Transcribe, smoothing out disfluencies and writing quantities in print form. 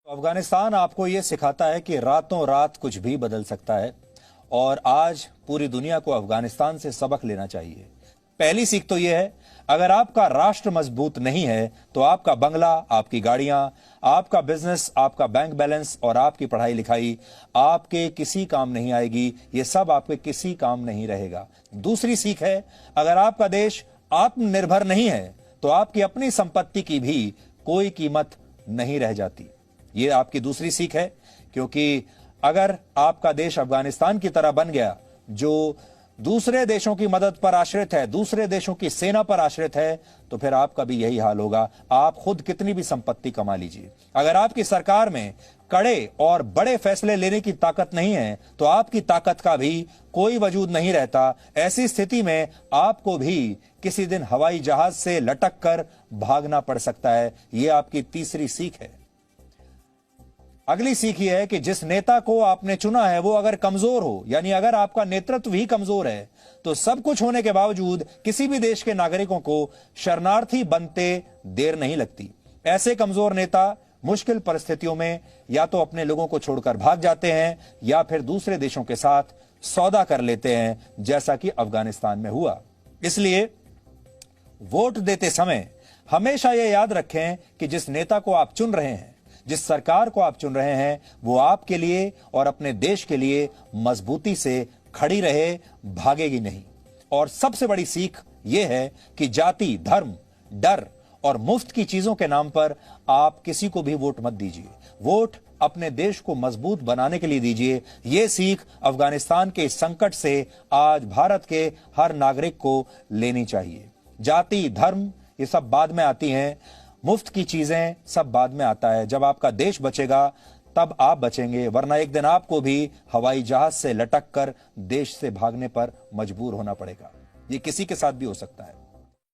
अफगानिस्तान आपको ये सिखाता है कि रातों रात कुछ भी बदल सकता है और आज पूरी दुनिया को अफगानिस्तान से सबक लेना चाहिए। पहली सीख तो यह है, अगर आपका राष्ट्र मजबूत नहीं है तो आपका बंगला, आपकी गाड़ियां, आपका बिजनेस, आपका बैंक बैलेंस और आपकी पढ़ाई लिखाई आपके किसी काम नहीं आएगी। ये सब आपके किसी काम नहीं रहेगा। दूसरी सीख है, अगर आपका देश आत्मनिर्भर नहीं है तो आपकी अपनी संपत्ति की भी कोई कीमत नहीं रह जाती। ये आपकी दूसरी सीख है, क्योंकि अगर आपका देश अफगानिस्तान की तरह बन गया जो दूसरे देशों की मदद पर आश्रित है, दूसरे देशों की सेना पर आश्रित है, तो फिर आपका भी यही हाल होगा। आप खुद कितनी भी संपत्ति कमा लीजिए, अगर आपकी सरकार में कड़े और बड़े फैसले लेने की ताकत नहीं है तो आपकी ताकत का भी कोई वजूद नहीं रहता। ऐसी स्थिति में आपको भी किसी दिन हवाई जहाज से लटक कर भागना पड़ सकता है। यह आपकी तीसरी सीख है। अगली सीख यह है कि जिस नेता को आपने चुना है वो अगर कमजोर हो, यानी अगर आपका नेतृत्व ही कमजोर है, तो सब कुछ होने के बावजूद किसी भी देश के नागरिकों को शरणार्थी बनते देर नहीं लगती। ऐसे कमजोर नेता मुश्किल परिस्थितियों में या तो अपने लोगों को छोड़कर भाग जाते हैं या फिर दूसरे देशों के साथ सौदा कर लेते हैं, जैसा कि अफगानिस्तान में हुआ। इसलिए वोट देते समय हमेशा यह याद रखें कि जिस नेता को आप चुन रहे हैं, जिस सरकार को आप चुन रहे हैं, वो आपके लिए और अपने देश के लिए मजबूती से खड़ी रहे, भागेगी नहीं। और सबसे बड़ी सीख यह है कि जाति, धर्म, डर और मुफ्त की चीजों के नाम पर आप किसी को भी वोट मत दीजिए। वोट अपने देश को मजबूत बनाने के लिए दीजिए। यह सीख अफगानिस्तान के इस संकट से आज भारत के हर नागरिक को लेनी चाहिए। जाति, धर्म ये सब बाद में आती हैं, मुफ्त की चीजें सब बाद में आता है। जब आपका देश बचेगा तब आप बचेंगे, वरना एक दिन आपको भी हवाई जहाज से लटक कर देश से भागने पर मजबूर होना पड़ेगा। ये किसी के साथ भी हो सकता है।